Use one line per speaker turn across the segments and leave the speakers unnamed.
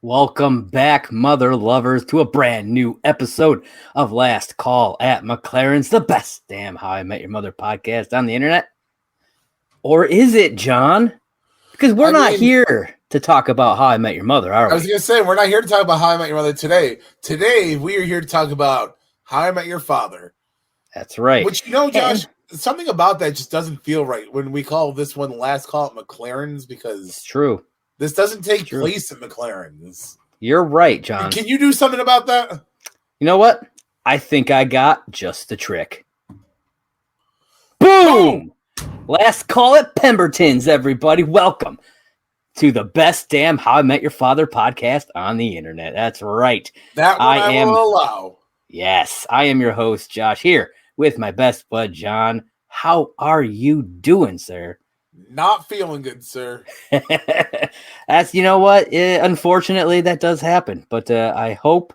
Welcome back, mother lovers, to a brand new episode of Last Call at McLaren'S, the best damn How I Met Your Mother podcast on the internet. Or is it, John? Because we're not here to talk about How I Met Your Mother, are we?
I was going to say, we're not here to talk about How I Met Your Mother today. Today, we are here to talk about How I Met Your Father.
That's right.
Which, Josh, something about that just doesn't feel right when we call this one Last Call at McLaren'S, because
it's true.
This doesn't take place at McLaren'S.
You're right, John.
Can you do something about that?
You know what? I think I got just the trick. Boom! Last Call at Pemberton's, everybody. Welcome to the best damn How I Met Your Father podcast on the internet. That's right.
That one I will allow.
Yes, I am your host, Josh, here with my best bud, John. How are you doing, sir?
Not feeling good, sir.
That's, you know what? Unfortunately, that does happen. But I hope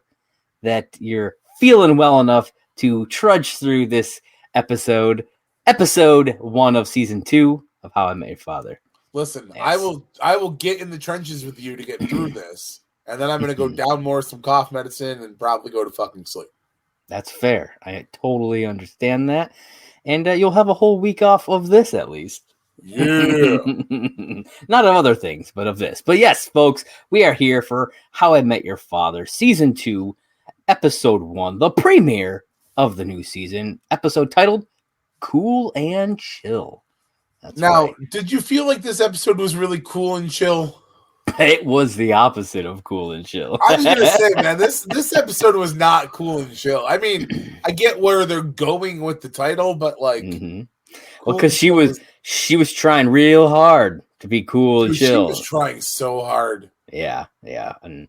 that you're feeling well enough to trudge through this episode 1 of season 2 of How I Met Your Father.
Listen, yes. I will get in the trenches with you to get through this, and then I'm going to go down more some cough medicine and probably go to fucking sleep.
That's fair. I totally understand that. And you'll have a whole week off of this at least.
Yeah.
Not of other things, but of this. But yes, folks, we are here for How I Met Your Father, season 2, episode 1, the premiere of the new season, episode titled Cool and Chill. That's
now,
right.
Did you feel like this episode was really cool and chill?
It was the opposite of cool and chill.
I was gonna say, man, this episode was not cool and chill. I mean, I get where they're going with the title, but like,
well, because she was trying real hard to be cool and chill.
She was trying so hard.
Yeah, and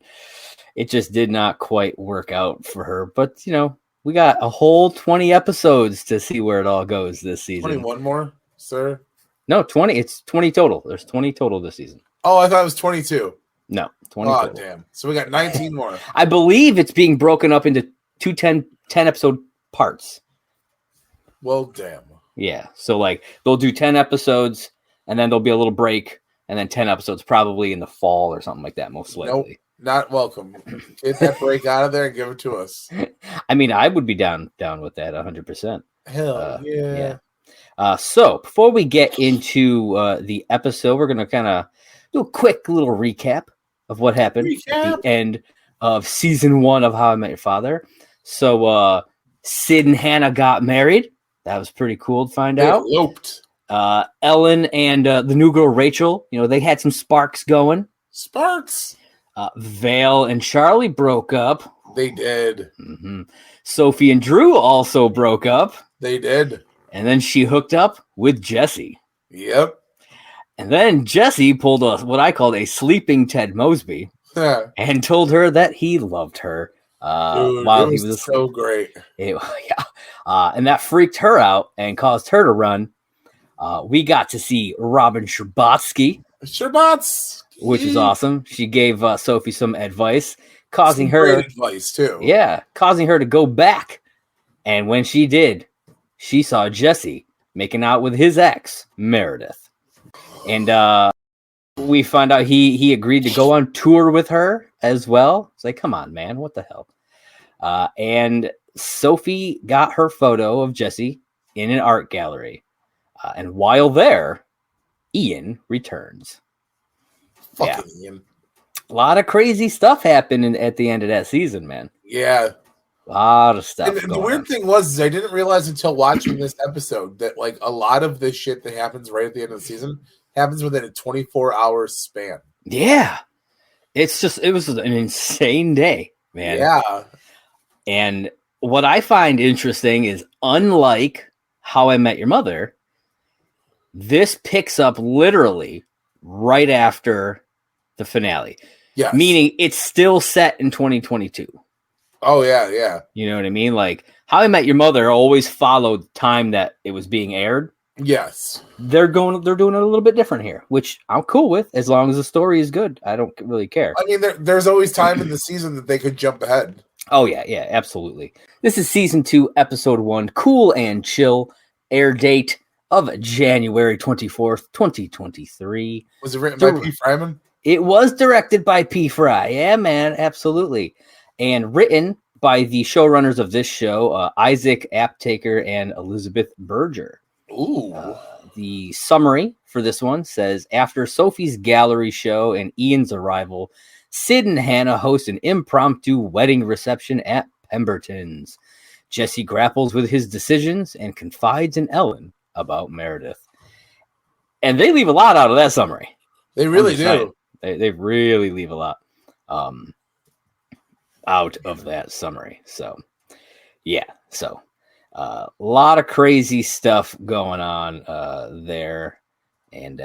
it just did not quite work out for her. But we got a whole 20 episodes to see where it all goes this season.
21 more, sir?
No, 20. It's 20 total. There's 20 total this season.
Oh, I thought it was 22.
No, 20
Oh,
total.
damn. So we got 19 more.
I believe it's being broken up into 2 10 episode parts.
Well, damn.
Yeah. So, like, they'll do 10 episodes, and then there'll be a little break, and then 10 episodes probably in the fall or something like that, most likely.
Nope, not welcome. Get that break out of there and give it to us.
I mean, I would be down with that 100%.
Hell yeah.
So, before we get into the episode, we're going to kind of do a quick little recap of what happened at the end of season 1 of How I Met Your Father. So, Sid and Hannah got married. That was pretty cool to find out.
Eloped.
Ellen and the new girl, Rachel, they had some sparks going.
Sparks.
Vale and Charlie broke up.
They did.
Mm-hmm. Sophie and Drew also broke up.
They did.
And then she hooked up with Jesse.
Yep.
And then Jesse pulled what I called a sleeping Ted Mosby and told her that he loved her while he was asleep.
So great.
And that freaked her out and caused her to run. We got to see Robin Scherbatsky. Which is awesome. She gave Sophie some advice, causing her
advice too.
Yeah, causing her to go back. And when she did, she saw Jesse making out with his ex, Meredith. And we found out he agreed to go on tour with her as well. It's like, come on, man, what the hell? And Sophie got her photo of Jesse in an art gallery. And while there, Ian returns.
Fucking Ian.
A lot of crazy stuff happened at the end of that season, man.
Yeah.
A lot of stuff.
And the weird thing was I didn't realize until watching this episode that like a lot of this shit that happens right at the end of the season happens within a 24-hour span.
Yeah. It was an insane day, man.
Yeah.
And what I find interesting is, unlike How I Met Your Mother, this picks up literally right after the finale.
Yeah.
Meaning it's still set in 2022.
Oh, yeah.
You know what I mean? Like, How I Met Your Mother always followed the time that it was being aired.
Yes.
They're doing it a little bit different here, which I'm cool with as long as the story is good. I don't really care.
I mean, there's always time in the season that they could jump ahead.
Oh, yeah, absolutely. This is season 2, episode 1, Cool and Chill, air date of January 24th, 2023.
Was it written by P. Fryman?
It was directed by P. Fry. Yeah, man, absolutely. And written by the showrunners of this show, Isaac Aptaker and Elizabeth Berger.
Ooh.
The summary for this one says, after Sophie's gallery show and Ian's arrival, Sid and Hannah host an impromptu wedding reception at Pemberton's. Jesse grapples with his decisions and confides in Ellen about Meredith. And they leave a lot out of that summary.
They really do.
They really leave a lot out of that summary. So, yeah. So, a lot of crazy stuff going on there. And,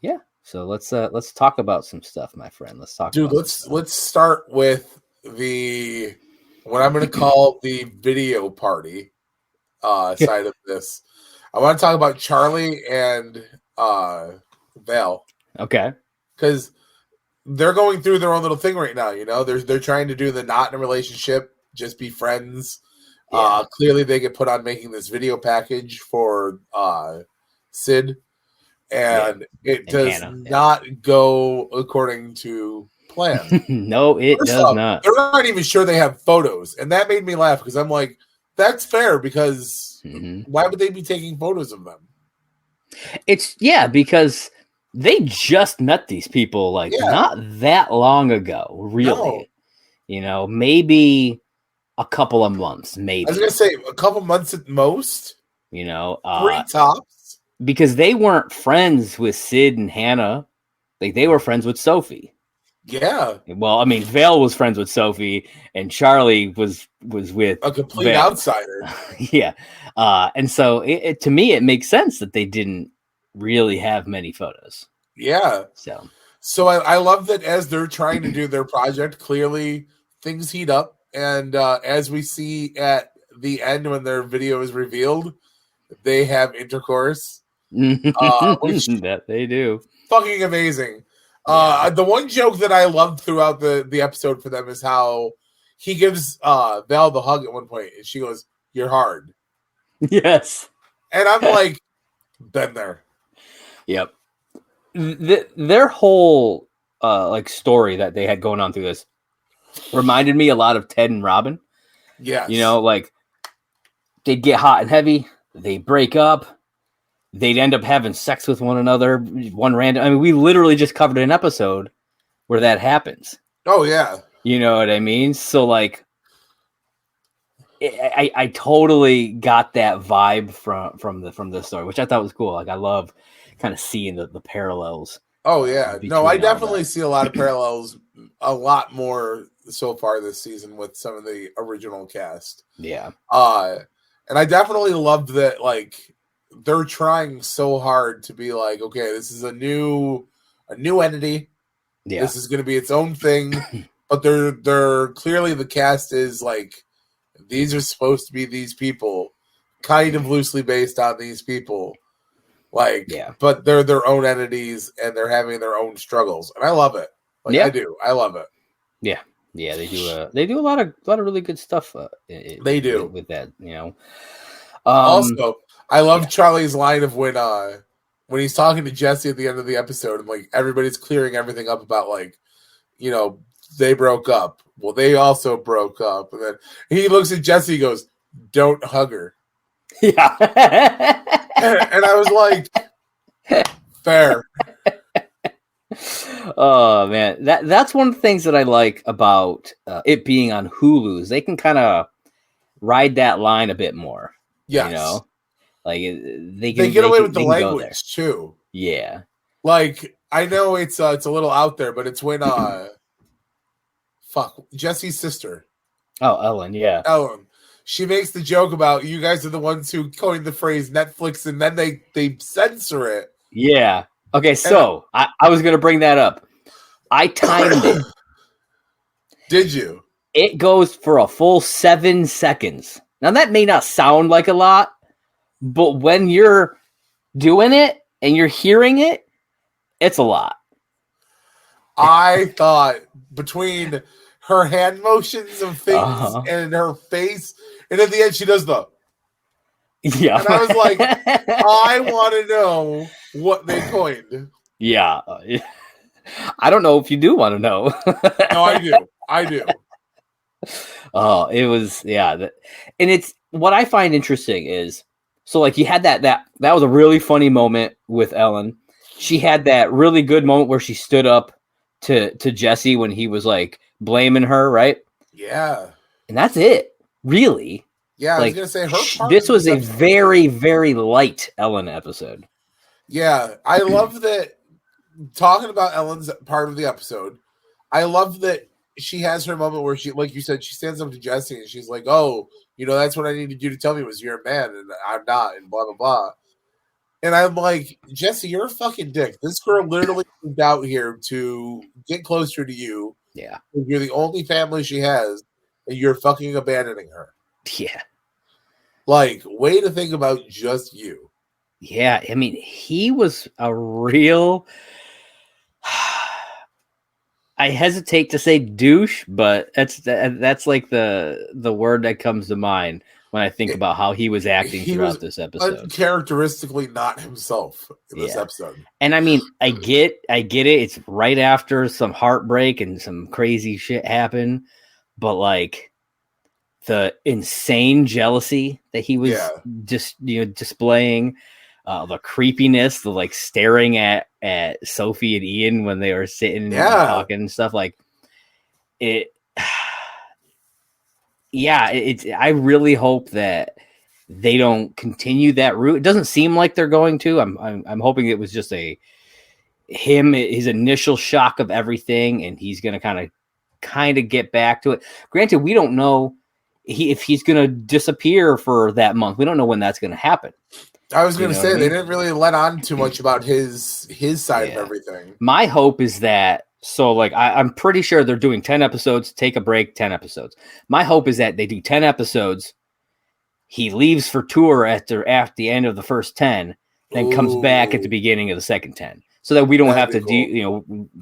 yeah. So let's talk about some stuff, my friend. Let's talk.
Dude, let's start with what I'm going to call the video party side of this. I want to talk about Charlie and Val.
Okay.
Because they're going through their own little thing right now. You know, they're trying to do the not in a relationship, just be friends. Yeah. Clearly, they get put on making this video package for Sid. And it does not go according to plan.
No, it does not.
They're not even sure they have photos. And that made me laugh because I'm like, that's fair because why would they be taking photos of them?
Because they just met these people not that long ago, really. No. You know, maybe a couple of months, maybe.
I was going to say a couple months at most.
You know,
3 tops.
Because they weren't friends with Sid and Hannah. Like, they were friends with Sophie.
Yeah.
Well, I mean, Vale was friends with Sophie, and Charlie was with
a complete
Vale.
Outsider.
Yeah. And so, to me, it makes sense that they didn't really have many photos.
Yeah. So I love that as they're trying to do their project, clearly things heat up. And as we see at the end when their video is revealed, they have intercourse. Which
that they do.
Fucking amazing. The one joke that I loved throughout the episode for them is how he gives Val the hug at one point, and she goes, "You're hard."
Yes.
And I'm like, been there.
Yep. Their whole story that they had going on through this reminded me a lot of Ted and Robin.
Yeah.
You know, like they'd get hot and heavy, they break up. They'd end up having sex with one another, one random. I mean, we literally just covered an episode where that happens.
Oh, yeah.
You know what I mean? So, like, I totally got that vibe from the story, which I thought was cool. Like, I love kind of seeing the parallels.
Oh, yeah. No, I definitely see a lot of parallels, a lot more so far this season with some of the original cast.
Yeah.
And I definitely loved that, like, they're trying so hard to be like, okay, this is a new entity.
Yeah.
This is going to be its own thing. But they're clearly the cast is like, these are supposed to be these people, kind of loosely based on these people. Like, but they're their own entities and they're having their own struggles. And I love it. Like, I do. I love it.
Yeah. Yeah. They do a lot of really good stuff.
They do
with that, you know.
Also, I love Charlie's line of when he's talking to Jesse at the end of the episode and like everybody's clearing everything up about like, you know, they broke up. Well, they also broke up. And then he looks at Jesse and goes, "Don't hug her."
Yeah.
And I was like, fair.
Oh man, that's one of the things that I like about it being on Hulu's. They can kind of ride that line a bit more.
Yes.
You know, like they
get away with the language too.
Yeah.
Like I know it's a little out there, but it's when Jesse's sister.
Oh, Ellen. Yeah.
Ellen. She makes the joke about you guys are the ones who coined the phrase Netflix, and then they censor it.
Yeah. Okay, so I was going to bring that up. I timed it.
Did you?
It goes for a full 7 seconds. Now, that may not sound like a lot, but when you're doing it and you're hearing it, it's a lot.
I thought between her hand motions of things and her face, and at the end she does the...
Yeah.
And I was like, I want to know what they coined.
Yeah. I don't know if you do want to know.
No, I do.
Oh, it was, yeah. And it's what I find interesting is, so like you had that was a really funny moment with Ellen. She had that really good moment where she stood up to Jesse when he was like blaming her, right?
Yeah.
And that's it, really.
Yeah,
like,
I was gonna say her part.
This was a very, very light Ellen episode.
Yeah, I love that. Talking about Ellen's part of the episode, I love that she has her moment where she, like you said, she stands up to Jesse and she's like, "Oh, that's what I needed you to tell me was you're a man and I'm not," and blah blah blah. And I'm like, Jesse, you're a fucking dick. This girl literally moved out here to get closer to you.
Yeah,
you're the only family she has, and you're fucking abandoning her.
Yeah.
Like, way to think about just you.
Yeah, I mean, he was a real... I hesitate to say douche, but that's like the word that comes to mind when I think about how he was acting throughout this episode.
Uncharacteristically not himself in this episode.
And I mean, I get it. It's right after some heartbreak and some crazy shit happened, but like the insane jealousy that he was just displaying, the creepiness, the like staring at Sophie and Ian when they were sitting and talking and stuff, like it. Yeah, I really hope that they don't continue that route. It doesn't seem like they're going to. I'm hoping it was just his initial shock of everything, and he's going to kind of get back to it. Granted, we don't know if he's going to disappear for that month. We don't know when that's going to happen.
I was going to say, they didn't really let on too much about his side of everything.
My hope is that, so like I'm pretty sure they're doing 10 episodes, take a break, 10 episodes. My hope is that they do 10 episodes. He leaves for tour at the end of the first 10, then comes back at the beginning of the second 10, so that we don't have to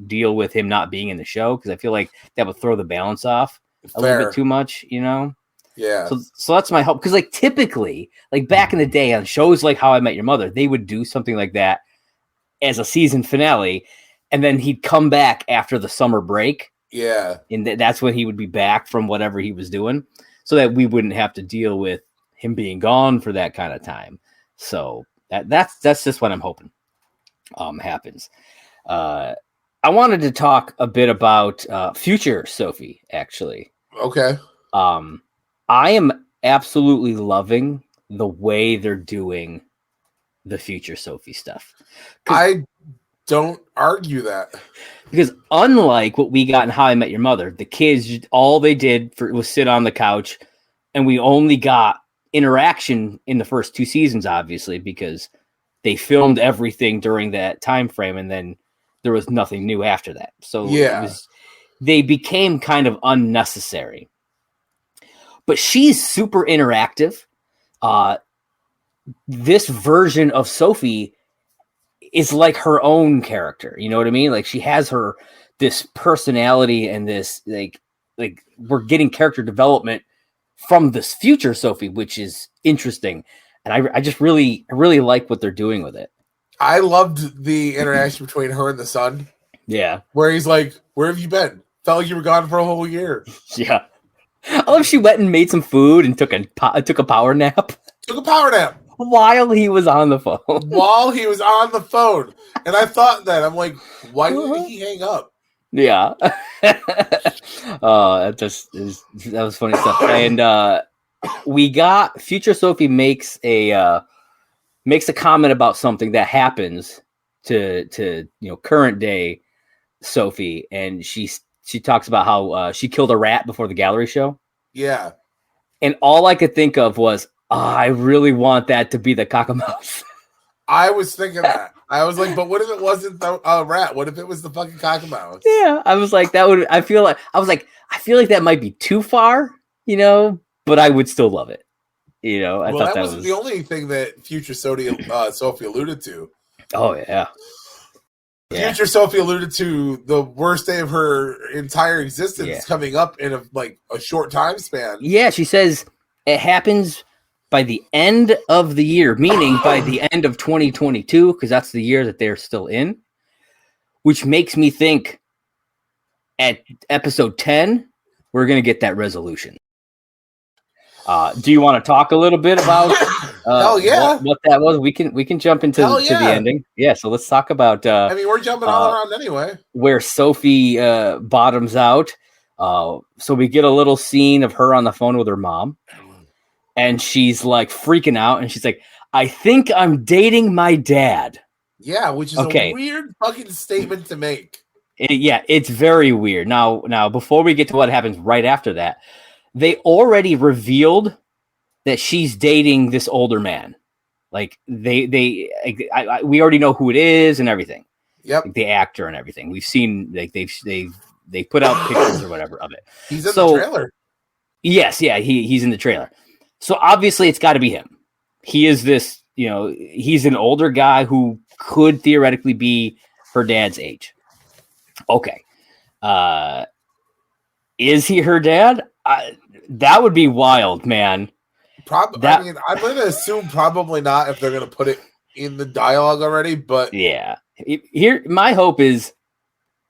deal with him not being in the show, because I feel like that would throw the balance off a little bit too much,
Yeah.
So that's my hope, because like typically, like back in the day on shows like How I Met Your Mother, they would do something like that as a season finale, and then he'd come back after the summer break.
Yeah.
And that's when he would be back from whatever he was doing, so that we wouldn't have to deal with him being gone for that kind of time. So that's just what I'm hoping happens. I wanted to talk a bit about future Sophie, actually.
Okay.
I am absolutely loving the way they're doing the future Sophie stuff.
I don't argue that.
Because unlike what we got in How I Met Your Mother, the kids, all they did was sit on the couch, and we only got interaction in the first 2 seasons, obviously, because they filmed everything during that time frame, and then there was nothing new after that. So they became kind of unnecessary. But she's super interactive. This version of Sophie is like her own character. You know what I mean? Like, she has this personality and this like we're getting character development from this future Sophie, which is interesting. And I just really like what they're doing with it.
I loved the interaction between her and the son.
Yeah.
Where he's like, "Where have you been? Felt like you were gone for a whole year."
Yeah. I love she went and made some food and took a power nap.
Took a power nap.
While he was on the phone.
And I thought that. I'm like, why didn't he hang up?
Yeah. That was funny stuff. And we got future Sophie makes a comment about something that happens to current day Sophie, and she talks about how she killed a rat before the gallery show.
Yeah.
And all I could think of was, I really want that to be the cockamouse.
I was thinking that. I was like, but what if it wasn't the rat? What if it was the fucking cockamouse?
Yeah, I was like, I feel like that might be too far, but I would still love it. I thought that wasn't
the only thing that future Sophie alluded to.
Oh yeah.
Future Sophie alluded to the worst day of her entire existence coming up in a short time span.
Yeah, she says it happens by the end of the year, meaning by the end of 2022, because that's the year that they're still in, which makes me think at episode 10 we're gonna get that resolution. Do you want to talk a little bit about
Hell yeah.
what that was? We can jump into to the ending. Yeah, so let's talk about
I mean, we're jumping all around anyway.
Where Sophie bottoms out. So we get a little scene of her on the phone with her mom, and she's like freaking out, and she's like, I think I'm dating my dad.
Yeah, which is a weird fucking statement to make.
It's very weird. Now, before we get to what happens right after that, they already revealed that she's dating this older man. Like we already know who it is and everything.
Yep,
like the actor and everything. We've seen like they put out pictures or whatever of it.
He's in the trailer.
Yes, yeah, he's in the trailer. So obviously it's got to be him. He is this, he's an older guy who could theoretically be her dad's age. Okay. Is he her dad? That would be wild, man.
I'm going to assume probably not if they're going to put it in the dialogue already, but
yeah. Here, my hope is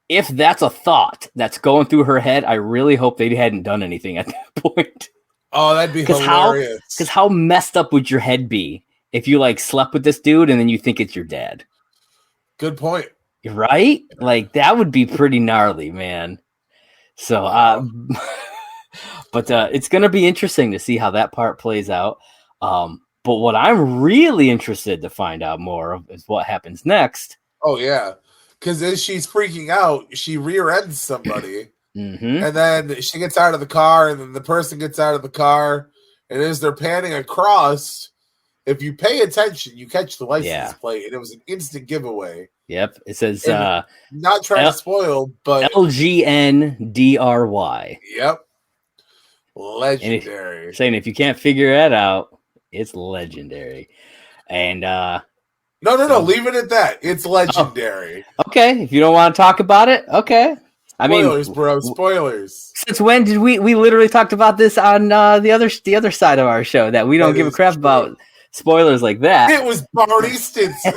if that's a thought that's going through her head, I really hope they hadn't done anything at that point.
Oh, that'd be hilarious.
Because how messed up would your head be if you like slept with this dude and then you think it's your dad?
Good point.
Right? Like that would be pretty gnarly, man. So, but it's going to be interesting to see how that part plays out. But what I'm really interested to find out more of is what happens next.
Oh, yeah. Because as she's freaking out, she rear ends somebody. And then she gets out of the car, and then the person gets out of the car. And as they're panning across, if you pay attention, you catch the license plate. And it was an instant giveaway.
Yep. It says,
not trying to spoil, but
LGNDRY.
Yep. Legendary.
If you can't figure that out, it's legendary. And
no, leave it at that. It's legendary.
Okay, if you don't want to talk about it, okay.
Spoilers, bro. Spoilers.
Since when did we literally talked about this on the other side of our show that we don't give a crap about spoilers like that?
It was Barney Stinson.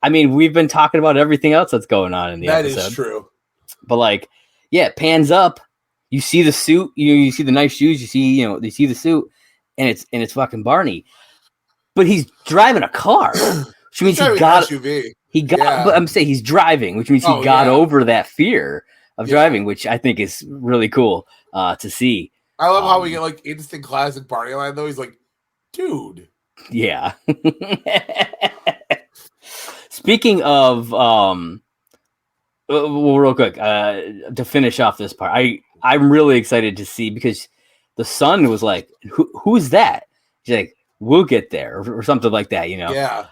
I mean, we've been talking about everything else that's going on in the episode.
That is true.
But it pans up. You see the suit. You see the nice shoes. You see the suit, and it's fucking Barney. But he's driving a car, which means he got an SUV. But I'm saying he's driving, which means he got over that fear of driving, which I think is really cool to see.
I love how we get instant classic Barney line though. He's like, dude.
Yeah. Speaking of, real quick, to finish off this part, I'm really excited to see because the son was like, who's that? She's like, we'll get there or something like that,
Yeah.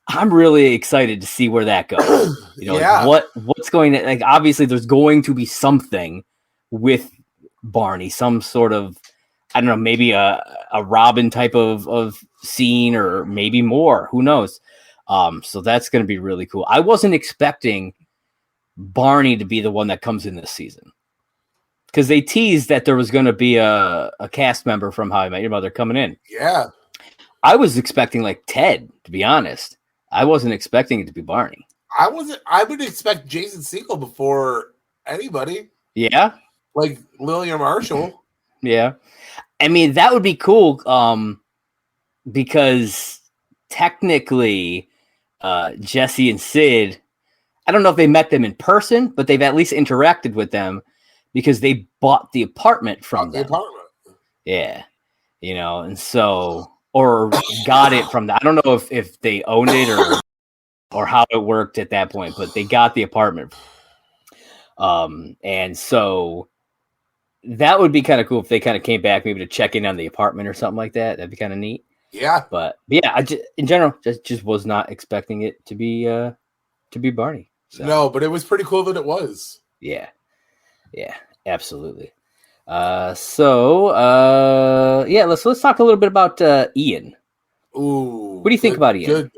I'm really excited to see where that goes. What's going to obviously there's going to be something with Barney, some sort of, I don't know, maybe a Robin type of scene or maybe more. Who knows? So that's going to be really cool. I wasn't expecting Barney to be the one that comes in this season because they teased that there was going to be a cast member from How I Met Your Mother coming in.
Yeah.
I was expecting Ted, to be honest. I wasn't expecting it to be Barney.
I would expect Jason Segel before anybody.
Yeah.
Like Lillian Marshall.
Yeah. I mean, that would be cool because technically Jesse and Sid, I don't know if they met them in person, but they've at least interacted with them because they bought the apartment from them. Yeah. And so... or got it from that. I don't know if they owned it or how it worked at that point, but they got the apartment. And so that would be kind of cool if they kind of came back maybe to check in on the apartment or something like that. That'd be kind of neat.
Yeah.
But yeah, in general, just was not expecting it to be Barney. So.
No, but it was pretty cool that it was.
Yeah. Yeah, absolutely. Let's talk a little bit about Ian.
Ooh,
what do you think about Ian?
Good.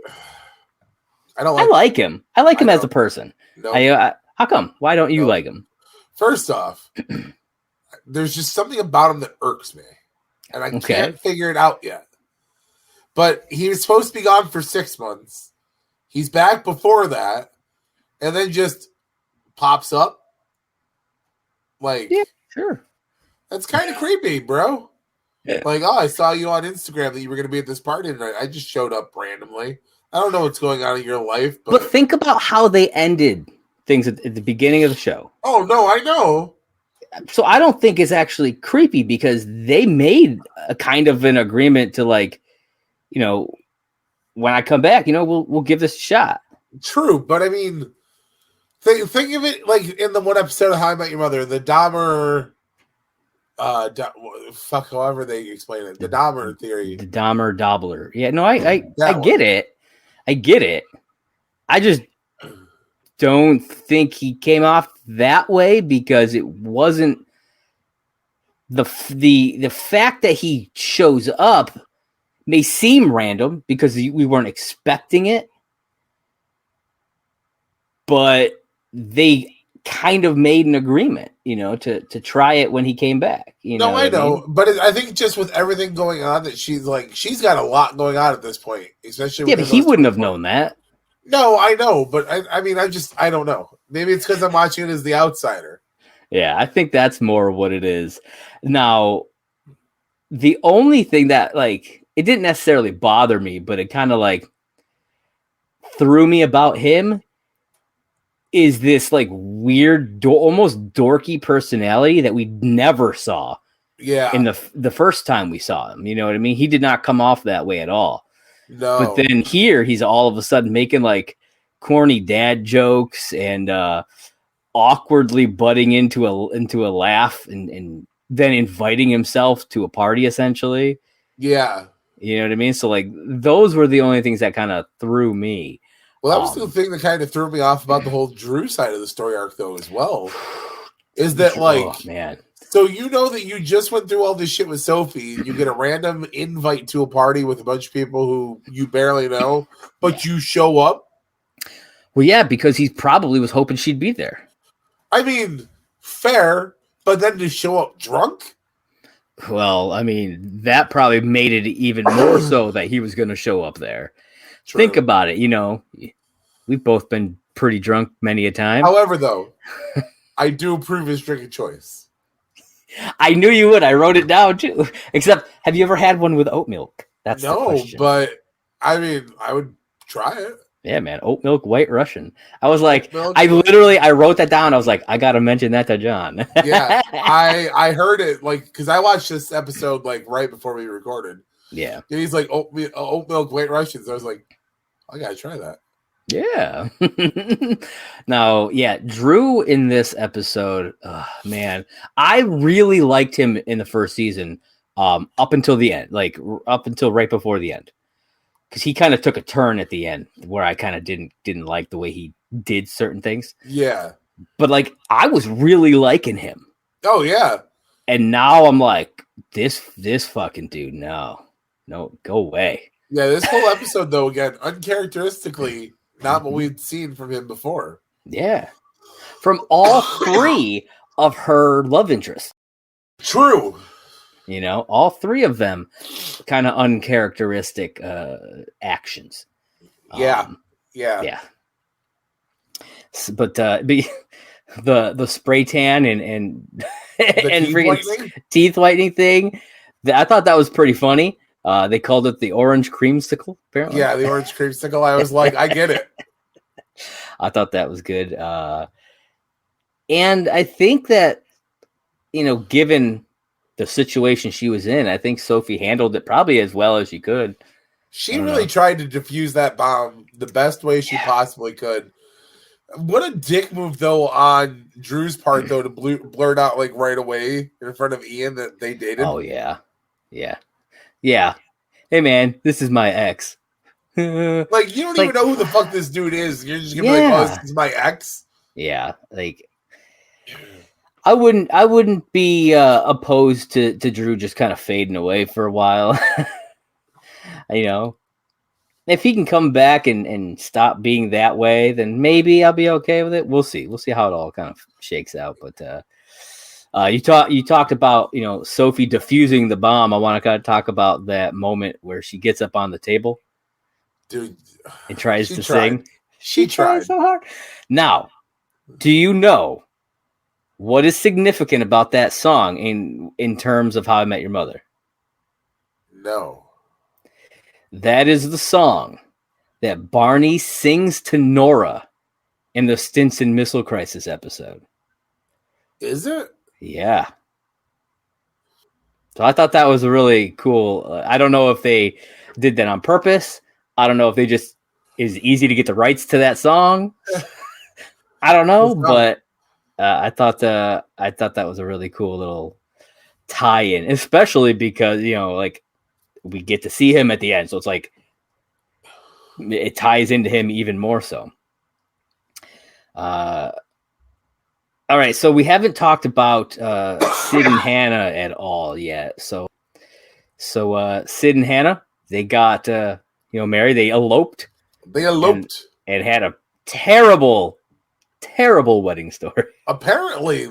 I
like him. I like him as a person.
No.
How come? Why don't you like him?
First off, there's just something about him that irks me, and I can't figure it out yet. But he was supposed to be gone for 6 months. He's back before that. and then just pops up. Like,
yeah, sure.
That's kind of creepy, bro.
Yeah.
Like, I saw you on Instagram that you were going to be at this party tonight. I just showed up randomly. I don't know what's going on in your life,
but think about how they ended things at the beginning of the show.
Oh, no, I know.
So I don't think it's actually creepy because they made a kind of an agreement to, like, you know, when I come back, you know, we'll give this a shot.
True, but I mean, think of it like in the one episode of How I Met Your Mother, the Dahmer, however they explain it, the Dahmer theory,
the Dahmer Dobbler. Yeah, no, I get it. I get it. I just don't think he came off that way because it wasn't the fact that he shows up may seem random because we weren't expecting it, but they kind of made an agreement, you know, to try it when he came back. You know,
I know, but I think just with everything going on, that she's got a lot going on at this point, especially.
Yeah, but he wouldn't have known that.
No, I know, but I mean, I don't know. Maybe it's because I'm watching it as the outsider.
Yeah, I think that's more what it is. Now, the only thing that, like, it didn't necessarily bother me, but it kind of, like, threw me about him is this, like, weird, almost dorky personality that we never saw.
Yeah.
In the first time we saw him. You know what I mean? He did not come off that way at all.
No.
But then here, he's all of a sudden making, like, corny dad jokes and awkwardly butting into a laugh and then inviting himself to a party, essentially.
Yeah.
You know what I mean? So, like, those were the only things that kind of threw me.
Well, that was the thing that kind of threw me off about the whole Drew side of the story arc, though, as well. Is that, like,
oh, man.
So you know that you just went through all this shit with Sophie. You get a random invite to a party with a bunch of people who you barely know, but you show up.
Well, yeah, because he probably was hoping she'd be there.
I mean, fair, but then to show up drunk?
Well, I mean, that probably made it even more so that he was going to show up there. True. Think about it. You know, we've both been pretty drunk many a time.
However, though, I do approve his drinking choice.
I knew you would. I wrote it down, too. Except, have you ever had one with oat milk? That's the question.
But, I mean, I would try it.
Yeah, man. Oat milk, White Russian. I was like, I wrote that down. I was like, I got to mention that to John.
Yeah, I heard it, like, because I watched this episode, like, right before we recorded.
Yeah.
And he's like, oat milk, White Russians. I was like, I got to try that.
Yeah. Now, yeah, Drew in this episode, man, I really liked him in the first season up until the end, like up until right before the end. Because he kind of took a turn at the end where I kind of didn't like the way he did certain things.
Yeah.
But, like, I was really liking him.
Oh, yeah.
And now I'm like, this fucking dude, no, go away.
Yeah, this whole episode, though, again, uncharacteristically, not what we'd seen from him before.
Yeah. From all three of her love interests.
True.
You know, all three of them kind of uncharacteristic actions.
Yeah.
Yeah. But the spray tan and and freaking teeth whitening thing, I thought that was pretty funny. They called it the orange creamsicle, apparently.
Yeah, the orange creamsicle. I was like, I get it.
I thought that was good. And I think that, you know, given the situation she was in, I think Sophie handled it probably as well as she could.
She really tried to defuse that bomb the best way she possibly could. What a dick move, though, on Drew's part, though, to blurt out, like, right away in front of Ian that they dated.
Oh, yeah. Yeah. Hey, man, this is my ex.
Like, you don't even know who the fuck this dude is. You're just gonna be like, oh, this is my ex?
Yeah, like, I wouldn't be opposed to Drew just kind of fading away for a while. You know, if he can come back and stop being that way, then maybe I'll be okay with it. We'll see how it all kind of shakes out. But you talked about, you know, Sophie defusing the bomb. I want to kind of talk about that moment where she gets up on the table,
dude,
and tries to sing.
She tried
so hard. Now, do you know what is significant about that song in terms of How I Met Your Mother?
No.
That is the song that Barney sings to Nora in the Stinson Missile Crisis episode.
Is it?
Yeah. So I thought that was a really cool. I don't know if they did that on purpose. I don't know if they just is easy to get the rights to that song. I don't know, but I thought that was a really cool little tie-in, especially because like we get to see him at the end, so it's like it ties into him even more so. All right, so we haven't talked about Sid and Hannah at all yet. So Sid and Hannah, they got married. They eloped. And had a terrible wedding story.
Apparently,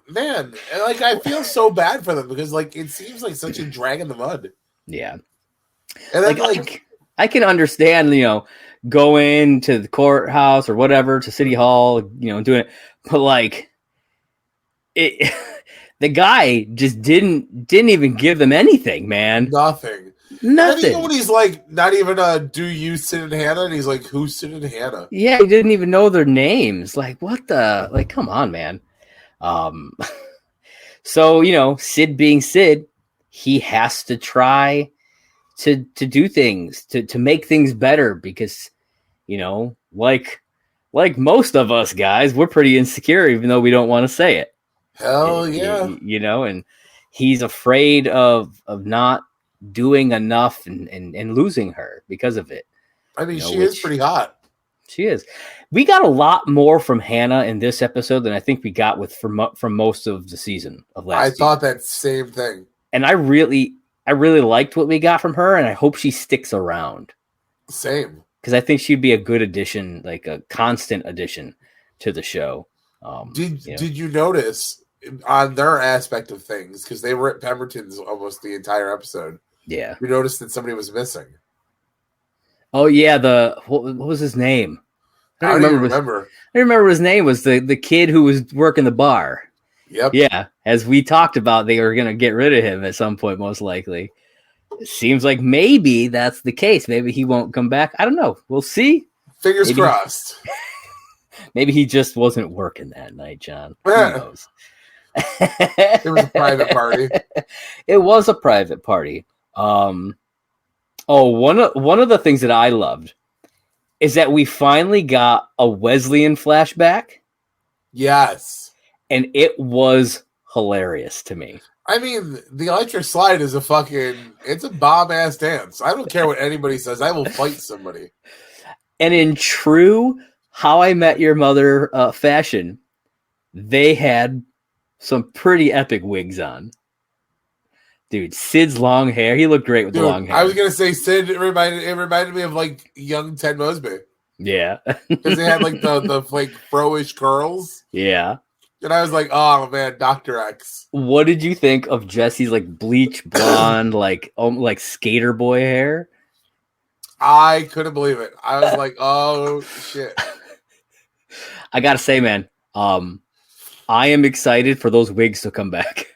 man, I feel so bad for them because it seems like such a drag in the mud.
Yeah,
and then
I can understand going to the courthouse or whatever to City Hall, doing it, but the guy just didn't even give them anything, man.
Nothing. And even when he's not even do you Sid and Hannah, and he's like, who's Sid and Hannah?
Yeah, he didn't even know their names. What the come on, man. So Sid being Sid, he has to try to do things to make things better because like most of us guys, we're pretty insecure even though we don't want to say it.
Hell yeah.
And he's afraid of not doing enough and losing her because of it.
I mean, she is pretty hot.
She is. We got a lot more from Hannah in this episode than I think we got from most of the season of last season.
I thought that same thing.
And I really liked what we got from her, and I hope she sticks around.
Same.
Because I think she'd be a good addition, like a constant addition to the show.
Did you notice on their aspect of things, because they were at Pemberton's almost the entire episode.
Yeah.
You noticed that somebody was missing.
Oh yeah, what was his name?
I don't remember.
I remember his name was the kid who was working the bar.
Yep.
Yeah. As we talked about, they were gonna get rid of him at some point, most likely. It seems like maybe that's the case. Maybe he won't come back. I don't know. We'll see.
Fingers crossed.
Maybe he just wasn't working that night, John. Who knows?
It was a private party.
It was a private party. One of the things that I loved is that we finally got a Wesleyan flashback.
Yes.
And it was hilarious to me.
I mean, the electric slide is it's a bomb-ass dance. I don't care what anybody says. I will fight somebody.
And in true How I Met Your Mother fashion, they had some pretty epic wigs on. Dude, Sid's long hair. He looked great with the long hair.
I was going to say Sid, it reminded me of young Ted Mosby.
Yeah.
Because they had the fro-ish curls.
Yeah.
And I was like, oh man, Dr. X.
What did you think of Jesse's bleach blonde, skater boy hair?
I couldn't believe it. I was like, oh shit.
I gotta say, man, I am excited for those wigs to come back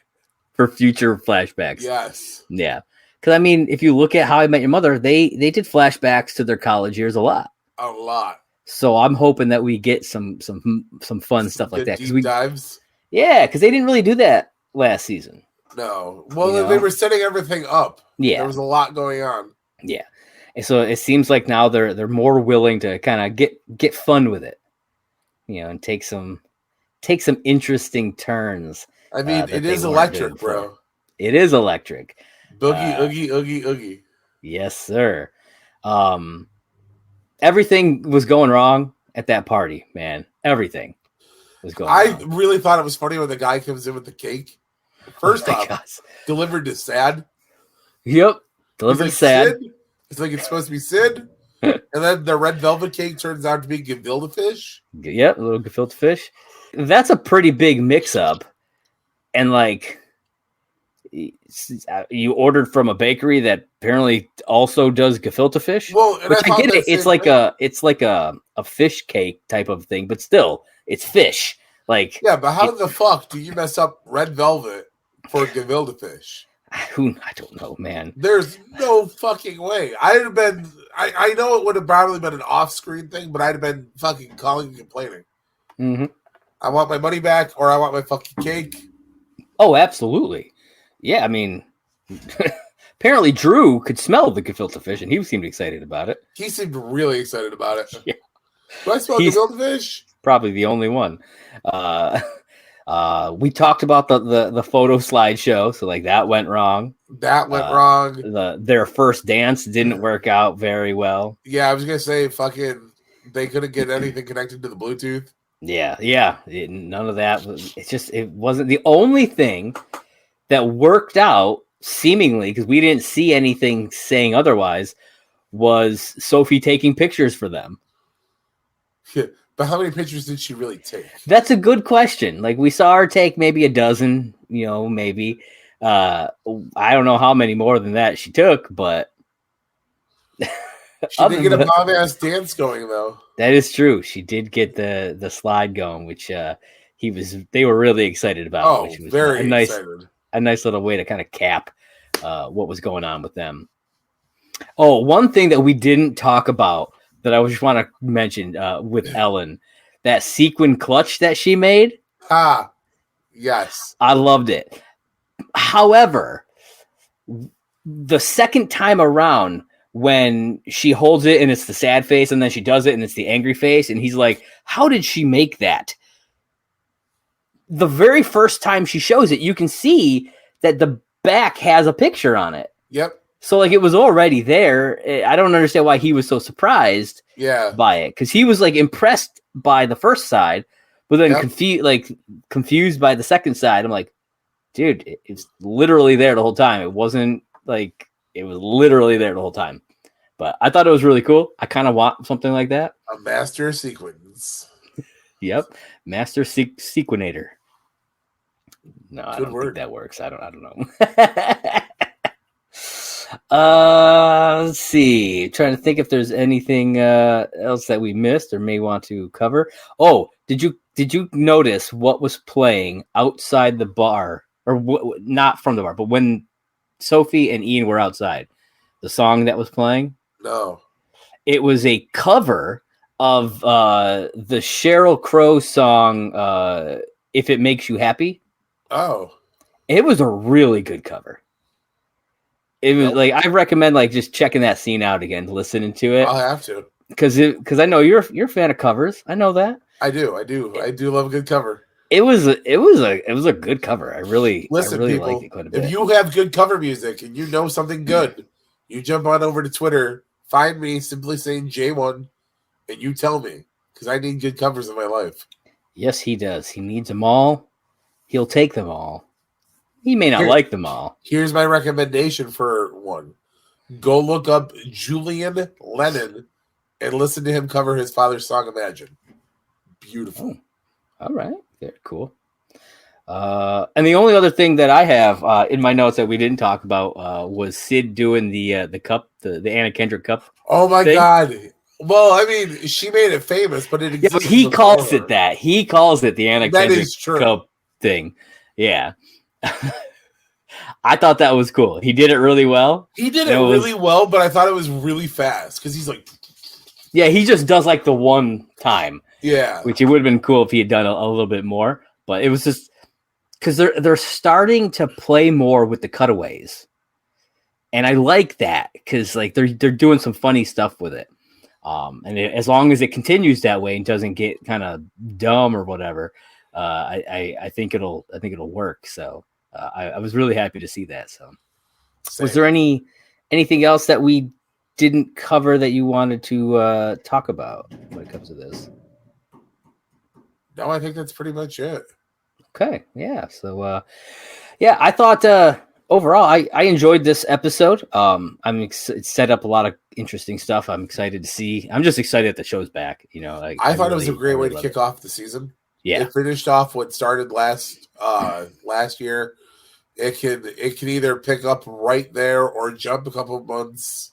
for future flashbacks.
Yes.
Yeah. Because I mean, if you look at How I Met Your Mother, they did flashbacks to their college years a lot.
A lot.
So I'm hoping that we get some fun stuff like that.
Deep dives.
Yeah, because they didn't really do that last season.
No. Well, they were setting everything up.
Yeah.
There was a lot going on.
Yeah. And so it seems like now they're more willing to kind of get fun with it. And take some interesting turns.
I mean, it is electric, bro.
It is electric.
Boogie, oogie, oogie, oogie.
Yes, sir. Everything was going wrong at that party, man. Everything was going wrong.
I really thought it was funny when the guy comes in with the cake. First off, delivered to Sad.
Yep. Delivered to Sad.
Sid? It's it's supposed to be Sid. And then the red velvet cake turns out to be gefilte fish.
Yep, a little gefilte fish. That's a pretty big mix-up. And you ordered from a bakery that apparently also does gefilte fish.
Well, and
which
I
get it. It's like a fish cake type of thing, but still, it's fish. Like,
yeah, but how the fuck do you mess up red velvet for gefilte fish?
I don't know, man.
There's no fucking way. I'd have been. I know it would have probably been an off-screen thing, but I'd have been fucking calling and complaining.
Mm-hmm.
I want my money back, or I want my fucking cake.
Oh, absolutely. Yeah, I mean, apparently Drew could smell the gefilte fish, and he seemed excited about it.
He seemed really excited about it.
Yeah.
Do I smell gefilte fish?
Probably the only one. We talked about the photo slideshow, so like that went wrong.
That went wrong.
Their first dance didn't work out very well.
Yeah, I was gonna say fucking they couldn't get anything connected to the Bluetooth.
Yeah. None of that. It wasn't the only thing that worked out seemingly, because we didn't see anything saying otherwise, was Sophie taking pictures for them.
Yeah, but how many pictures did she really take?
That's a good question. Like, we saw her take maybe a dozen, maybe. I don't know how many more than that she took, but
she did get a bomb-ass dance going, though.
That is true. She did get the slide going, which they were really excited about.
Oh,
which was
very excited.
A nice little way to kind of cap what was going on with them. Oh, one thing that we didn't talk about that I just want to mention with Ellen, that sequin clutch that she made.
Ah, yes.
I loved it. However, the second time around, when she holds it and it's the sad face, and then she does it and it's the angry face, and he's like, how did she make that? The very first time she shows it, you can see that the back has a picture on it.
Yep.
So like, it was already there. I don't understand why he was so surprised by it, because he was like impressed by the first side, but then confused by the second side. I'm like, dude, it's literally there the whole time. It wasn't like, it was literally there the whole time. But I thought it was really cool. I kind of want something like that.
A master sequence.
Yep. Master sequinator. No, I don't think that works. I don't know. Let's see. Trying to think if there's anything else that we missed or may want to cover. Oh, did you notice what was playing outside the bar, or not from the bar, but when Sophie and Ian were outside? The song that was playing?
No.
It was a cover of the Sheryl Crow song, If It Makes You Happy.
Oh.
It was a really good cover. It was like, I recommend like just checking that scene out again, listening to it.
I'll have to.
Because I know you're a fan of covers. I know that.
I do love a good cover.
It was a good cover. I really
people,
liked it quite a bit.
If you have good cover music and you know something good, you jump on over to Twitter, find me, simply saying J1, and you tell me, because I need good covers in my life.
Yes, he does. He needs them all. He'll take them all. He may not like them all.
Here's my recommendation for one. Go look up Julian Lennon and listen to him cover his father's song, Imagine. Beautiful.
Oh, all right. Very cool. And the only other thing that I have in my notes that we didn't talk about was Sid doing the cup, the Anna Kendrick cup.
Oh my God. Well, I mean, she made it famous, but it exists.
Yeah, but he calls it that. He calls it the Anna Kendrick cup thing. Yeah. I thought that was cool. He did it really well.
He did it really well, but I thought it was really fast because he's like,
yeah, he just does like the one time.
Yeah,
which it would have been cool if he had done a little bit more. But it was just because they're starting to play more with the cutaways, and I like that because like they're doing some funny stuff with it. As long as it continues that way and doesn't get kind of dumb or whatever, I think it'll work. So. I was really happy to see that. So, was there anything else that we didn't cover that you wanted to talk about when it comes to this?
No, I think that's pretty much it.
Okay, yeah. So, I thought overall I enjoyed this episode. It set up a lot of interesting stuff. I'm excited to see. I'm just excited that the show's back. I
thought it was a great way to kick off the season.
Yeah,
it finished off what started last year. It can either pick up right there or jump a couple of months.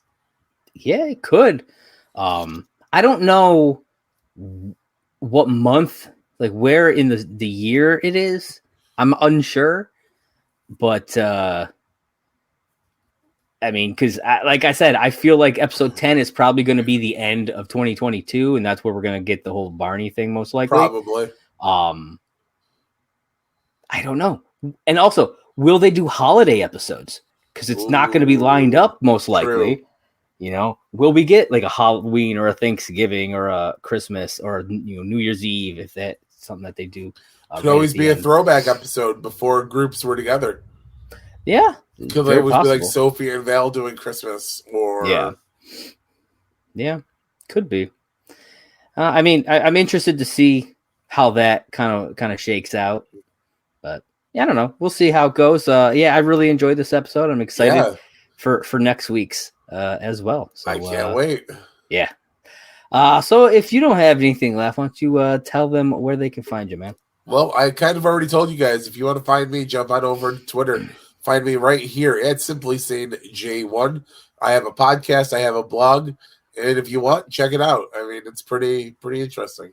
Yeah, it could. I don't know what month, like where in the year it is. I'm unsure, but I mean, because like I said, I feel like episode 10 is probably going to be the end of 2022, and that's where we're going to get the whole Barney thing most likely.
Probably.
I don't know. And also, will they do holiday episodes? Because it's not going to be lined up most likely.
True.
You know, will we get like a Halloween or a Thanksgiving or a Christmas or New Year's Eve if that's something that they do?
Could always be a throwback episode before groups were together.
Yeah,
could always be like Sophie and Val doing Christmas, or
yeah, could be. I mean, I'm interested to see how that kind of shakes out, but yeah, I don't know. We'll see how it goes. I really enjoyed this episode. I'm excited for next week's as well. So,
I can't wait.
Yeah. So if you don't have anything left, why don't you tell them where they can find you, man?
Well, I kind of already told you guys. If you want to find me, jump on over to Twitter. Find me right here at Simply Sane J1. I have a podcast. I have a blog. And if you want, check it out. I mean, it's pretty interesting.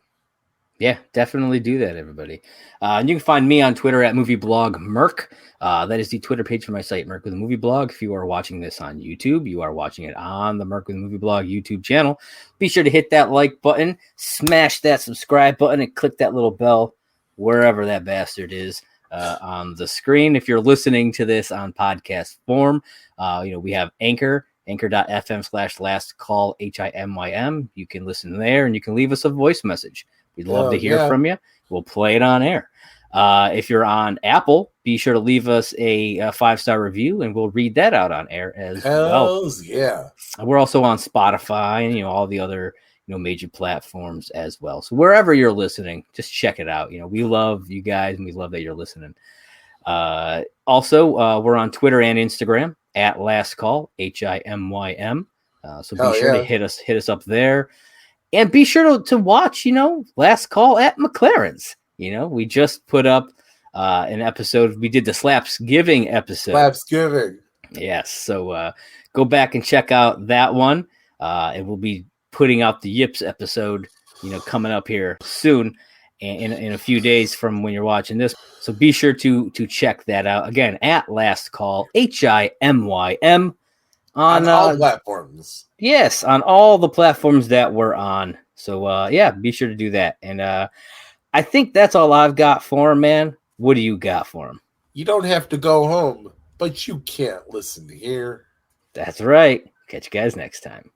Yeah, definitely do that, everybody. And you can find me on Twitter at movieblog Merc. That is the Twitter page for my site, Merc with a Movie Blog. If you are watching this on YouTube, you are watching it on the Merc with a Movie Blog YouTube channel. Be sure to hit that like button, smash that subscribe button, and click that little bell wherever that bastard is on the screen. If you're listening to this on podcast form, we have anchor.fm/last call HIMYM. You can listen there and you can leave us a voice message. We'd love to hear from you. We'll play it on air. If you're on Apple, be sure to leave us a 5-star review and we'll read that out on air as well.
Yeah.
We're also on Spotify and all the other major platforms as well. So wherever you're listening, just check it out. We love you guys and we love that you're listening. Also, we're on Twitter and Instagram at Last Call HIMYM. So be sure to hit us up there. And be sure to watch, Last Call at McLaren's. We just put up an episode. We did the Slapsgiving episode.
Slapsgiving.
Yes. So go back and check out that one. And we'll be putting out the Yips episode, coming up here soon in a few days from when you're watching this. So be sure to check that out. Again, at Last Call HIMYM. On
all platforms.
Yes, on all the platforms that we're on. So, be sure to do that. And I think that's all I've got for him, man. What do you got for him?
You don't have to go home, but you can't listen here.
That's right. Catch you guys next time.